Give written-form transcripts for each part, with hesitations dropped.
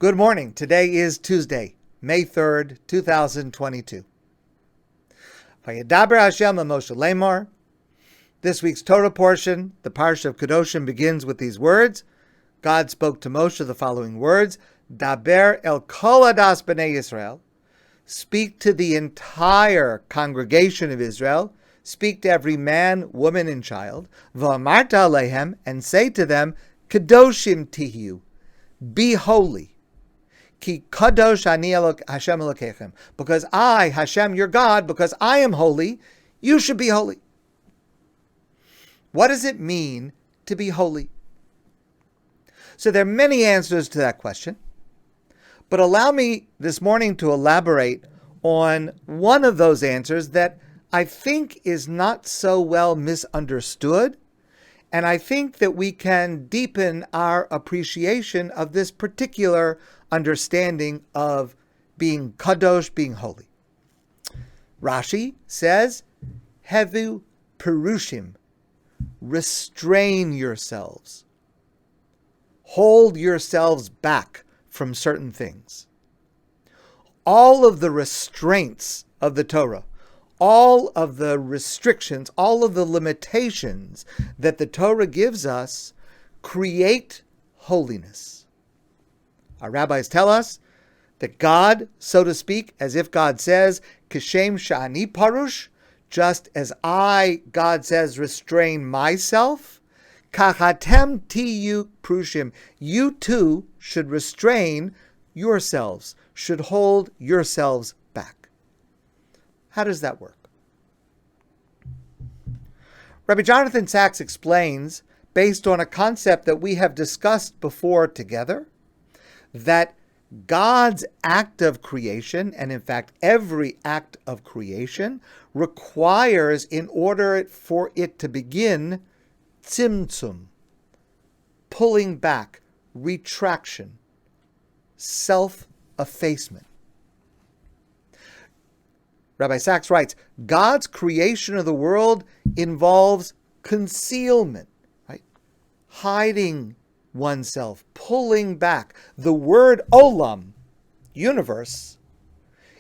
Good morning. Today is Tuesday, May 3rd, 2022. Vayedaber Hashem Moshe Lemar. This week's Torah portion, the Parsha of Kedoshim, begins with these words. God spoke to Moshe the following words: Daber el kol adas b'nei Yisrael. Speak to the entire congregation of Israel. Speak to every man, woman, and child. V'amarta alehem, and say to them, Kedoshim tihiyu, be holy. Ki kadosh ani Hashem Elokechem, because I, Hashem, your God, because I am holy, you should be holy. What does it mean to be holy? So there are many answers to that question, but allow me this morning to elaborate on one of those answers that I think is not so well misunderstood, and I think that we can deepen our appreciation of this particular understanding of being kadosh, being holy. Rashi says, Hevu perushim, restrain yourselves. Hold yourselves back from certain things. All of the restraints of the Torah, all of the restrictions, all of the limitations that the Torah gives us create holiness. Our rabbis tell us that God, so to speak, as if God says, Kishem sha'ani parush, just as I, God says, restrain myself, kachatem tiyu prushim, you too should restrain yourselves, should hold yourselves back. How does that work? Rabbi Jonathan Sacks explains, based on a concept that we have discussed before together, that God's act of creation, and in fact every act of creation, requires, in order for it to begin, Tzimtzum, pulling back, retraction, self-effacement. Rabbi Sacks writes, God's creation of the world involves concealment, right? Hiding oneself, pulling back. The word olam, universe,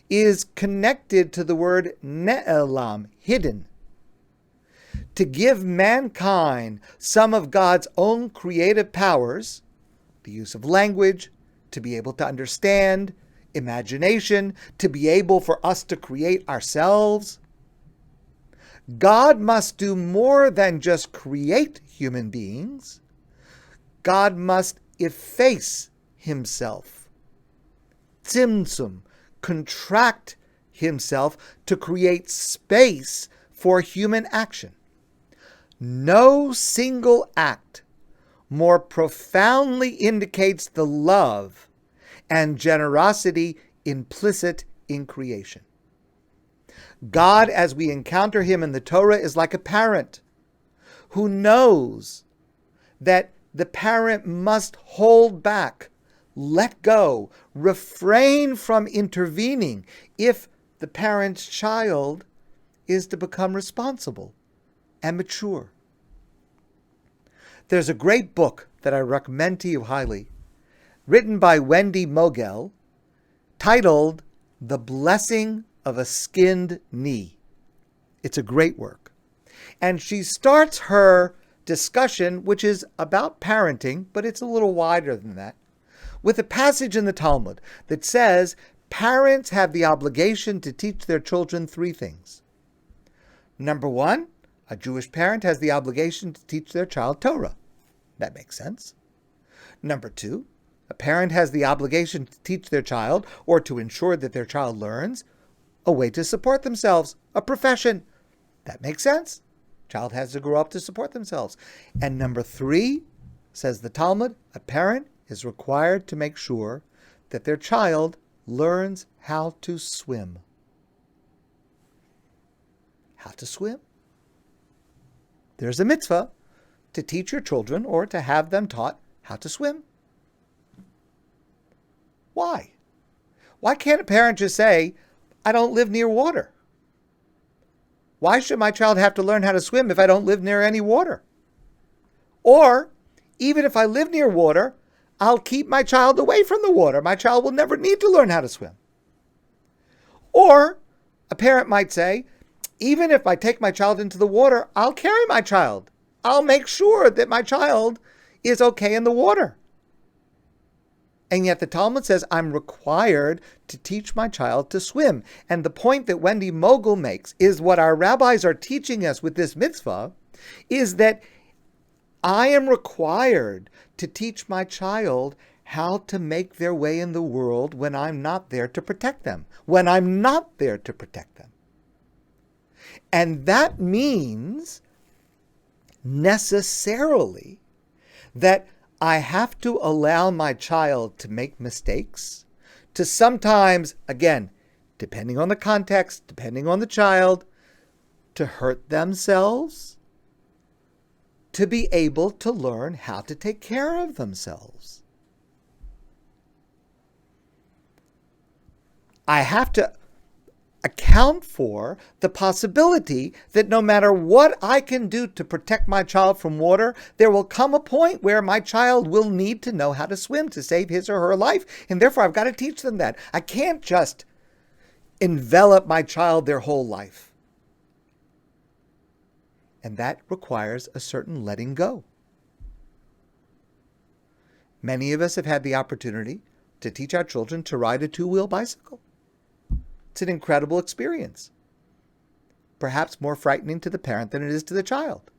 is connected to the word ne'elam, hidden. To give mankind some of God's own creative powers, the use of language, to be able to understand, imagination, to be able for us to create ourselves, God must do more than just create human beings. God must efface himself, Tzimtzum, contract himself to create space for human action. No single act more profoundly indicates the love and generosity implicit in creation. God, as we encounter him in the Torah, is like a parent who knows that the parent must hold back, let go, refrain from intervening if the parent's child is to become responsible and mature. There's a great book that I recommend to you highly, written by Wendy McGill, titled The Blessing of a Skinned Knee. It's a great work. And she starts her discussion, which is about parenting, but it's a little wider than that, with a passage in the Talmud that says parents have the obligation to teach their children three things. Number one, a Jewish parent has the obligation to teach their child Torah. That makes sense. Number two, a parent has the obligation to teach their child, or to ensure that their child learns, a way to support themselves, a profession. That makes sense. Child has to grow up to support themselves. And number three, says the Talmud, a parent is required to make sure that their child learns how to swim. How to swim? There's a mitzvah to teach your children or to have them taught how to swim. Why? Why can't a parent just say, I don't live near water? Why should my child have to learn how to swim if I don't live near any water? Or, even if I live near water, I'll keep my child away from the water. My child will never need to learn how to swim. Or a parent might say, even if I take my child into the water, I'll carry my child. I'll make sure that my child is okay in the water. And yet the Talmud says I'm required to teach my child to swim. And the point that Wendy Mogul makes is what our rabbis are teaching us with this mitzvah is that I am required to teach my child how to make their way in the world when I'm not there to protect them. When I'm not there to protect them. And that means necessarily that I have to allow my child to make mistakes, to sometimes, again, depending on the context, depending on the child, to hurt themselves, to be able to learn how to take care of themselves. I have to account for the possibility that no matter what I can do to protect my child from water, there will come a point where my child will need to know how to swim to save his or her life, and therefore I've got to teach them that. I can't just envelop my child their whole life. And that requires a certain letting go. Many of us have had the opportunity to teach our children to ride a two-wheel bicycle. It's an incredible experience. Perhaps more frightening to the parent than it is to the child.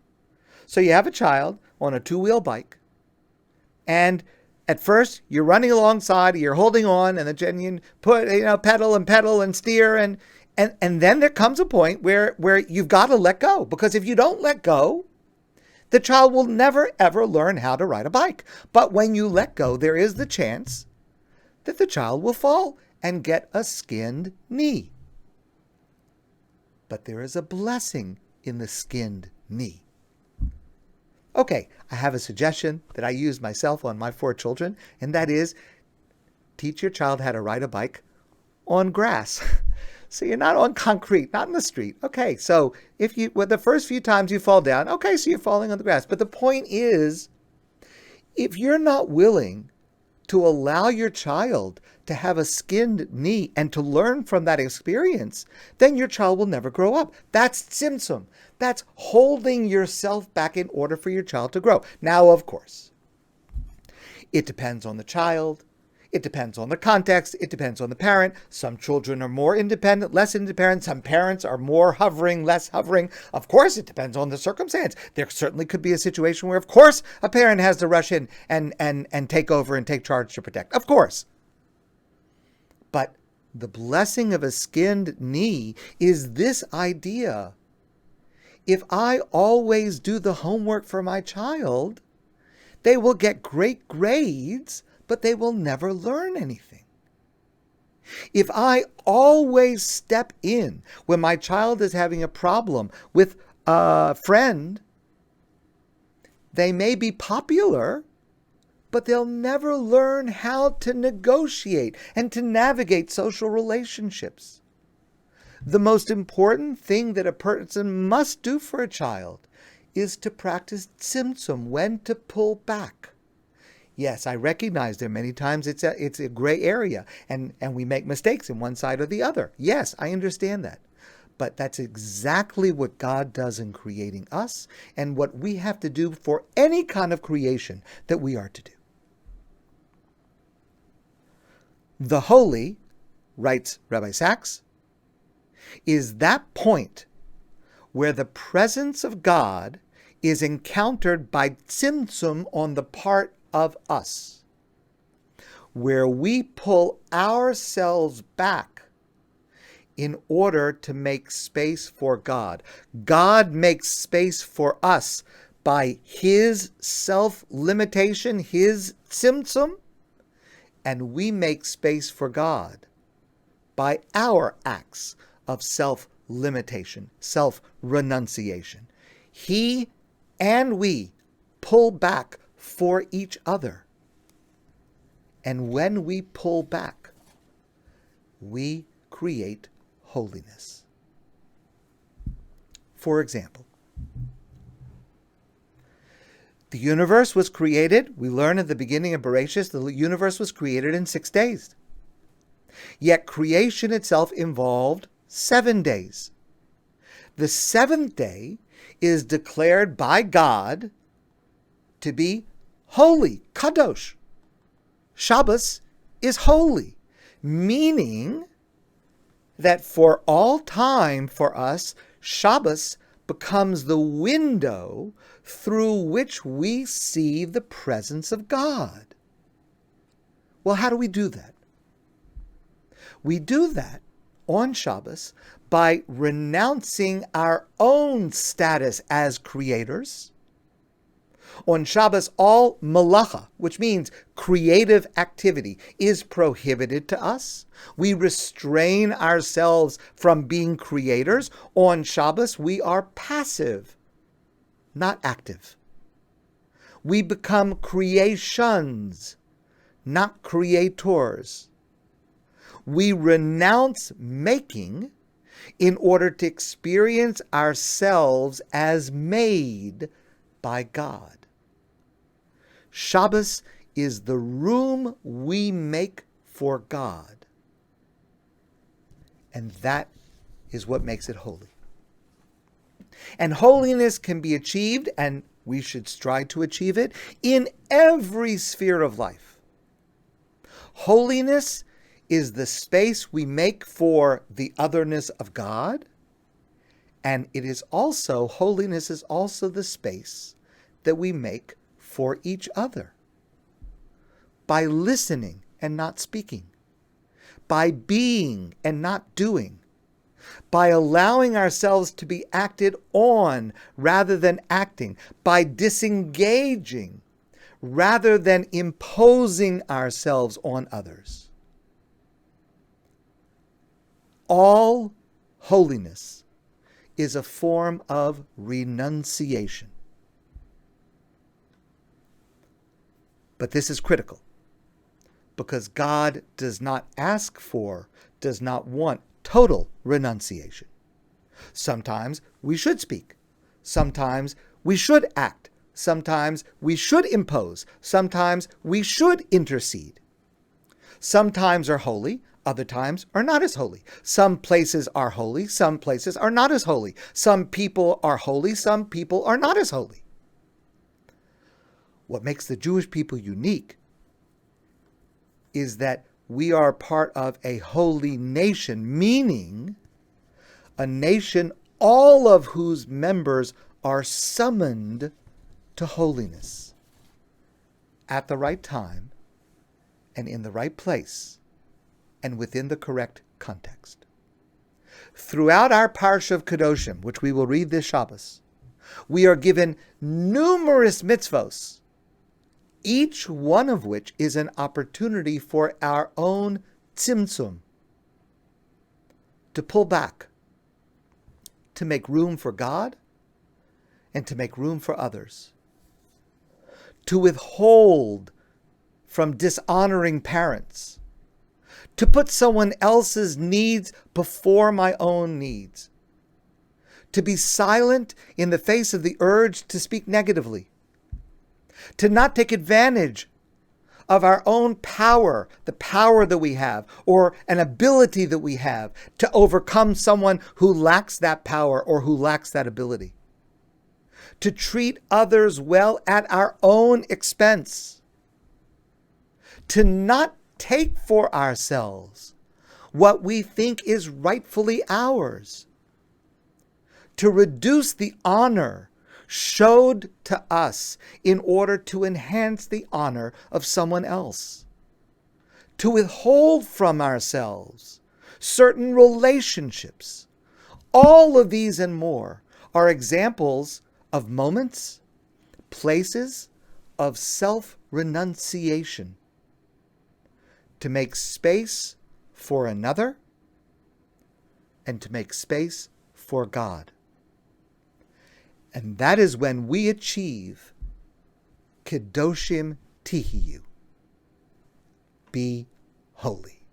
So you have a child on a two-wheel bike, and at first you're running alongside, you're holding on, and then you put, pedal and steer, and then there comes a point where you've got to let go, because if you don't let go, the child will never ever learn how to ride a bike. But when you let go, there is the chance that the child will fall and get a skinned knee. But there is a blessing in the skinned knee. Okay, I have a suggestion that I use myself on my 4 children, and that is teach your child how to ride a bike on grass. So you're not on concrete, not in the street. Okay, so if the first few times you fall down, okay, so you're falling on the grass. But the point is, if you're not willing to allow your child to have a skinned knee and to learn from that experience, then your child will never grow up. That's Tzimtzum. That's holding yourself back in order for your child to grow. Now, of course, it depends on the child. It depends on the context. It depends on the parent. Some children are more independent, less independent. Some parents are more hovering, less hovering. Of course, it depends on the circumstance. There certainly could be a situation where, of course, a parent has to rush in and take over and take charge to protect. Of course. But the blessing of a skinned knee is this idea. If I always do the homework for my child, they will get great grades, but they will never learn anything. If I always step in when my child is having a problem with a friend, they may be popular, but they'll never learn how to negotiate and to navigate social relationships. The most important thing that a person must do for a child is to practice Tzimtzum, when to pull back. Yes, I recognize there many times it's a gray area, and we make mistakes in one side or the other. Yes, I understand that. But that's exactly what God does in creating us, and what we have to do for any kind of creation that we are to do. The holy, writes Rabbi Sachs, is that point where the presence of God is encountered by Tzimtzum on the part of us, where we pull ourselves back in order to make space for God. God makes space for us by His self-limitation, His Tzimtzum, and we make space for God by our acts of self-limitation, self-renunciation. He and we pull back for each other. And when we pull back, we create holiness. For example, The universe was created, we learn at the beginning of Bereshit, the universe was created in 6 days. Yet creation itself involved 7 days. The 7th day is declared by God to be holy, kadosh. Shabbos is holy, meaning that for all time for us, Shabbos becomes the window through which we see the presence of God. Well, how do we do that? We do that on Shabbos by renouncing our own status as creators. On Shabbos, all malacha, which means creative activity, is prohibited to us. We restrain ourselves from being creators. On Shabbos, we are passive, not active. We become creations, not creators. We renounce making in order to experience ourselves as made by God. Shabbos is the room we make for God. And that is what makes it holy. And holiness can be achieved, and we should strive to achieve it, in every sphere of life. Holiness is the space we make for the otherness of God, and holiness is also the space that we make for each other. By listening and not speaking, by being and not doing, by allowing ourselves to be acted on rather than acting, by disengaging rather than imposing ourselves on others. All holiness is a form of renunciation. But this is critical, because God does not want total renunciation. Sometimes we should speak. Sometimes we should act. Sometimes we should impose. Sometimes we should intercede. Some times are holy, other times are not as holy. Some places are holy, some places are not as holy. Some people are holy, some people are not as holy. What makes the Jewish people unique is that we are part of a holy nation, meaning a nation all of whose members are summoned to holiness at the right time and in the right place and within the correct context. Throughout our Parsha of Kedoshim, which we will read this Shabbos, we are given numerous mitzvos, each one of which is an opportunity for our own tzimtzum, to pull back, to make room for God and to make room for others, to withhold from dishonoring parents, to put someone else's needs before my own needs, to be silent in the face of the urge to speak negatively, to not take advantage of our own power, the power that we have, or an ability that we have to overcome someone who lacks that power or who lacks that ability, to treat others well at our own expense, to not take for ourselves what we think is rightfully ours, to reduce the honor showed to us in order to enhance the honor of someone else, to withhold from ourselves certain relationships. All of these and more are examples of moments, places of self-renunciation, to make space for another and to make space for God. And that is when we achieve Kedoshim Tihiyu. Be holy.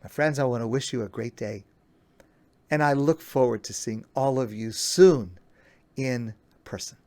My friends, I want to wish you a great day. And I look forward to seeing all of you soon in person.